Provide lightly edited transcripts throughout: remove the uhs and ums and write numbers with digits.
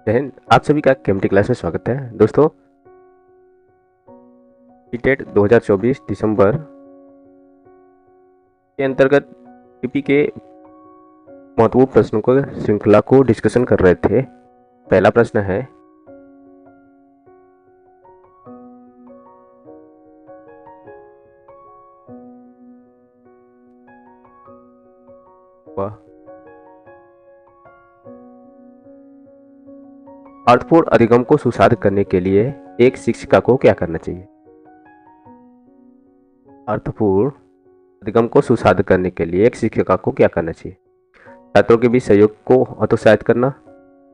जय हिंद। आप सभी का केमिस्ट्री क्लास में स्वागत है दोस्तों। डेट 2024 दिसंबर के अंतर्गत टीपी के महत्वपूर्ण प्रश्नों को श्रृंखला को डिस्कशन कर रहे थे। पहला प्रश्न है, अर्थपूर्ण अधिगम को सुसाध करने के लिए एक शिक्षिका को क्या करना चाहिए? अर्थपूर्ण अधिगम को सुसाध करने के लिए एक शिक्षिका को क्या करना चाहिए? छात्रों के बीच सहयोग को हतोत्साहित करना,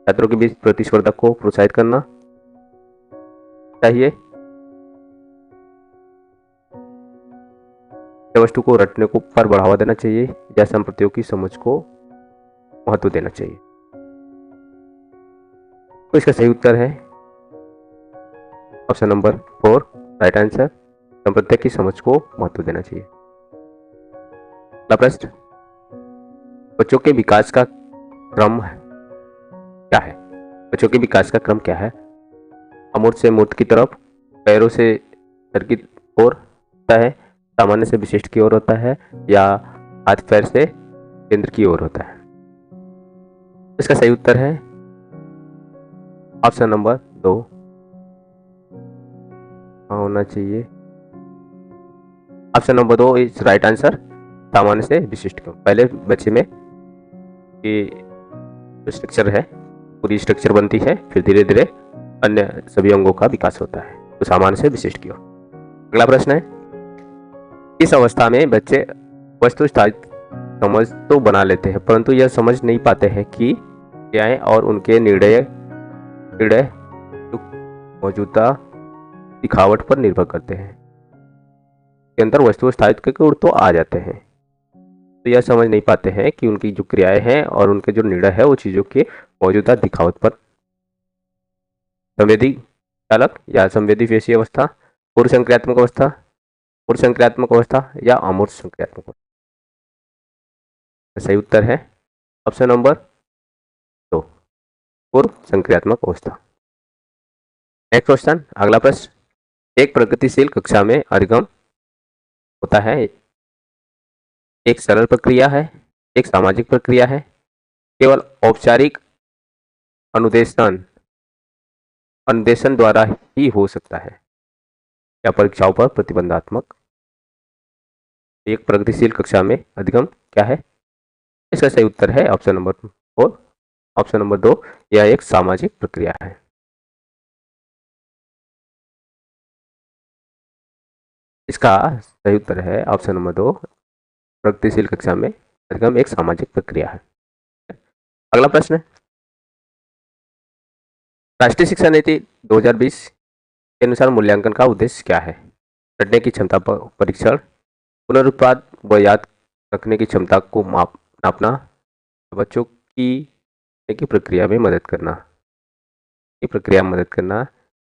छात्रों के बीच प्रतिस्पर्धा को प्रोत्साहित करना चाहिए, वस्तु को रटने को पर बढ़ावा देना चाहिए, या संप्रतियों की समझ को महत्व देना चाहिए? तो इसका सही उत्तर है ऑप्शन नंबर 4, राइट आंसर। संप्रत्य की समझ को महत्व देना चाहिए। अगला प्रश्न, बच्चों के विकास का क्रम क्या है? बच्चों के विकास का क्रम क्या है? अमूर्त से मूर्त की तरफ, पैरों से सर की ओर होता है, सामान्य से विशिष्ट की ओर होता है, या हाथ पैर से केंद्र की ओर होता है? इसका सही उत्तर है ऑप्शन नंबर 2 होना चाहिए। Option number 2 is right answer. सामान्य से विशिष्ट को, पहले बच्चे में जो स्ट्रक्चर है, पूरी स्ट्रक्चर बनती है, फिर धीरे धीरे अन्य सभी अंगों का विकास होता है, तो सामान्य से विशिष्ट की ओर। अगला प्रश्न है, इस अवस्था में बच्चे वस्तु समझ तो बना लेते हैं, परंतु यह समझ नहीं पाते हैं कि क्रियाएं और उनके निर्णय मौजूदा दिखावट पर निर्भर करते हैं। के अंदर वस्तु स्थायित्व के गुण तो आ जाते हैं, तो यह समझ नहीं पाते हैं कि उनकी जो क्रियाएं हैं और उनके जो निर्णय है वो चीजों के मौजूदा दिखावट पर। संवेदी चालक या संवेदी पेशीय अवस्था, पूर्व संक्रियात्मक अवस्था, पूर्व संक्रियात्मक अवस्था, या अमूर्त संक्रियात्मक अवस्था? सही उत्तर है ऑप्शन नंबर 2, पूर्व संक्रियात्मक अवस्था। नेक्स्ट क्वेश्चन, अगला प्रश्न, एक प्रगतिशील कक्षा में अधिगम होता है, एक सरल प्रक्रिया है, एक सामाजिक प्रक्रिया है, केवल औपचारिक अनुदेशन द्वारा ही हो सकता है, या परीक्षाओं पर प्रतिबंधात्मक? एक प्रगतिशील कक्षा में अधिगम क्या है? इसका सही उत्तर है ऑप्शन नंबर 4, ऑप्शन नंबर 2, यह एक सामाजिक प्रक्रिया है। इसका सही उत्तर है ऑप्शन नंबर 2, प्रगतिशील कक्षा में अधिगम एक सामाजिक प्रक्रिया है। अगला प्रश्न, राष्ट्रीय शिक्षा नीति 2020 के अनुसार मूल्यांकन का उद्देश्य क्या है? रटने की क्षमता पर परीक्षण, पुनरुत्पाद व याद रखने की क्षमता को नापना, बच्चों की प्रक्रिया में मदद करना,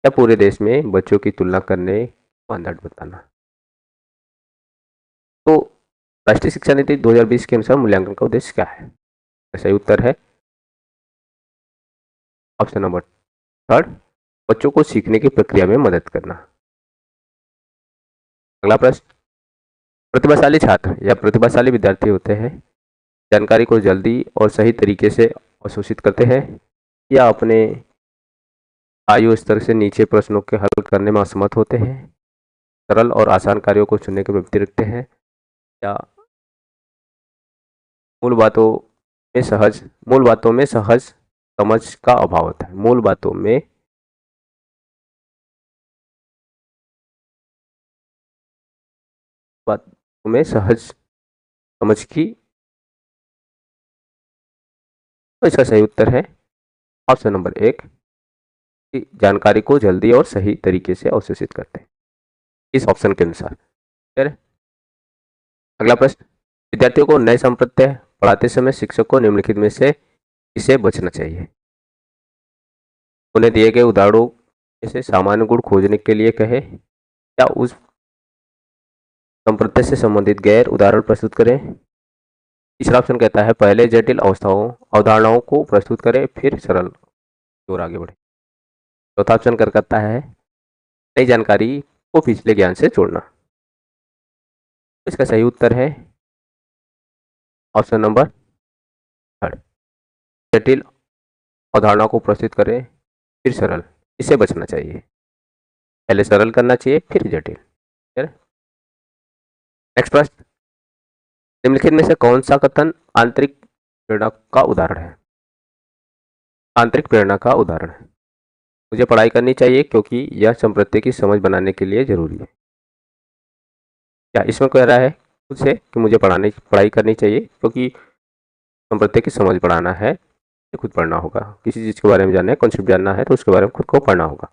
या पूरे देश में बच्चों की तुलना करने मानदंड बताना? तो राष्ट्रीय शिक्षा नीति 2020 के अनुसार मूल्यांकन का उद्देश्य क्या है? सही उत्तर है ऑप्शन नंबर 3, बच्चों को सीखने की प्रक्रिया में मदद करना। अगला प्रश्न, प्रतिभाशाली छात्र या प्रतिभाशाली विद्यार्थी होते हैं, जानकारी को जल्दी और सही तरीके से अवशोषित करते हैं, या अपने आयु स्तर से नीचे प्रश्नों के हल करने में असमर्थ होते हैं, सरल और आसान कार्यों को चुनने की प्रवृत्ति रखते हैं, या मूल बातों में सहज समझ का अभाव होता है? मूल बातों में सहज समझ की, तो इसका सही उत्तर है ऑप्शन नंबर 1, कि जानकारी को जल्दी और सही तरीके से अवशोषित करते हैं, इस ऑप्शन के अनुसार। अगला प्रश्न, विद्यार्थियों को नए संप्रत्यय पढ़ाते समय शिक्षक को निम्नलिखित में से किसे बचना चाहिए? उन्हें दिए गए उदाहरणों में से सामान्य गुण खोजने के लिए कहे, या उस संप्रत्यय से संबंधित गैर उदाहरण प्रस्तुत करें? तीसरा ऑप्शन कहता है पहले जटिल अवधारणाओं को प्रस्तुत करें, फिर सरल और आगे बढ़े। चौथा ऑप्शन कर करता है नई जानकारी को पिछले ज्ञान से जोड़ना। इसका सही उत्तर है ऑप्शन नंबर थर्ड। जटिल अवधारणा को प्रस्तुत करें फिर सरल, इसे बचना चाहिए। पहले सरल करना चाहिए फिर जटिल। नेक्स्ट प्रश्न, निम्नलिखित में से कौन सा कथन आंतरिक प्रेरणा का उदाहरण है? आंतरिक प्रेरणा का उदाहरण है, मुझे पढ़ाई करनी चाहिए क्योंकि यह संप्रत्ति की समझ बनाने के लिए जरूरी है। क्या इसमें कह रहा है खुद से कि मुझे पढ़ाई करनी चाहिए क्योंकि संप्रत्ति की समझ बढ़ाना है, खुद पढ़ना होगा। किसी चीज़ के बारे में जानना है, कॉन्सेप्ट जानना है तो उसके बारे में खुद को पढ़ना होगा।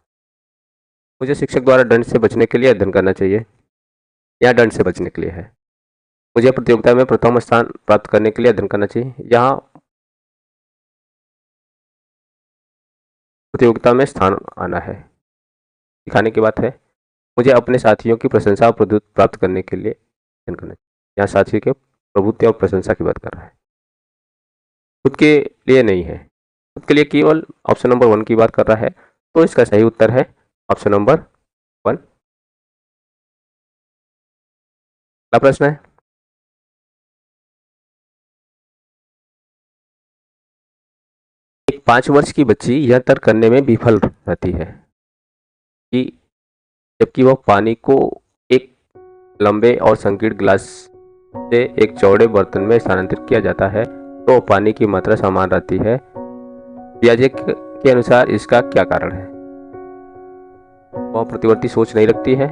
मुझे शिक्षक द्वारा दंड से बचने के लिए अध्ययन करना चाहिए, या दंड से बचने के लिए है। मुझे प्रतियोगिता में प्रथम स्थान प्राप्त करने के लिए अध्ययन करना चाहिए, यहाँ प्रतियोगिता में स्थान आना है, दिखाने की बात है। मुझे अपने साथियों की प्रशंसा और प्रभुत्व प्राप्त करने के लिए अध्ययन करना चाहिए, यहाँ साथी के प्रभुत्व और प्रशंसा की बात कर रहा है, खुद के लिए नहीं है। खुद के लिए केवल ऑप्शन नंबर 1 की बात कर रहा है, तो इसका सही उत्तर है ऑप्शन नंबर 1। अगला प्रश्न है, एक 5 वर्ष की बच्ची यह तर्क करने में विफल रहती है कि जबकि वह पानी को एक लंबे और संकीर्ण गिलास से एक चौड़े बर्तन में स्थानांतरित किया जाता है तो पानी की मात्रा समान रहती है। पियाजे के अनुसार इसका क्या कारण है? वह प्रतिवर्ती सोच नहीं रखती है,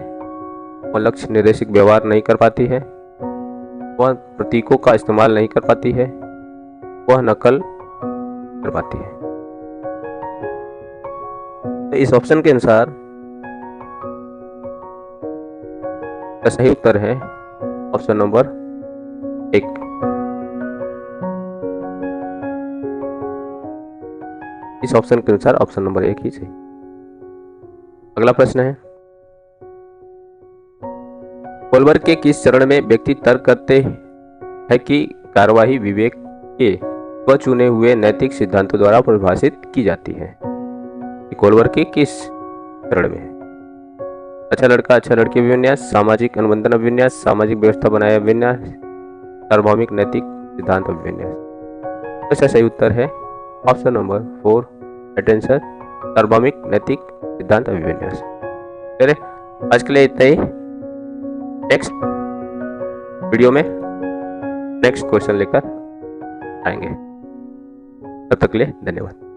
वह लक्ष्य निर्देशित व्यवहार नहीं कर पाती है, वह प्रतीकों का इस्तेमाल नहीं कर पाती है, वह नकल कर पाती है। तो इस ऑप्शन के अनुसार का सही उत्तर है ऑप्शन नंबर 1। इस ऑप्शन के अनुसार ऑप्शन नंबर 1 ही सही। अगला प्रश्न है, कोलबर्ग के किस चरण में व्यक्ति तर्क करते हैं कि कार्यवाही विवेक के स्वचुने हुए नैतिक सिद्धांतों द्वारा परिभाषित की जाती है? कोलबर्ग के किस चरण में? अच्छा लड़का अच्छा लड़की अभिविन्यास, सामाजिक अनुबंधन अभिविन्यास, सामाजिक व्यवस्था बनाए अभिविन्यास, सार्वभौमिक नैतिक सिद्धांत अभिविन्यास। इसका सही उत्तर है ऑप्शन नंबर 4, अटेंशन, सार्वभौमिक नैतिक सिद्धांत अभिविन्यास। चलिए आज के लिए इतना ही। नेक्स्ट वीडियो में नेक्स्ट क्वेश्चन लेकर आएंगे, तब तक के लिए धन्यवाद।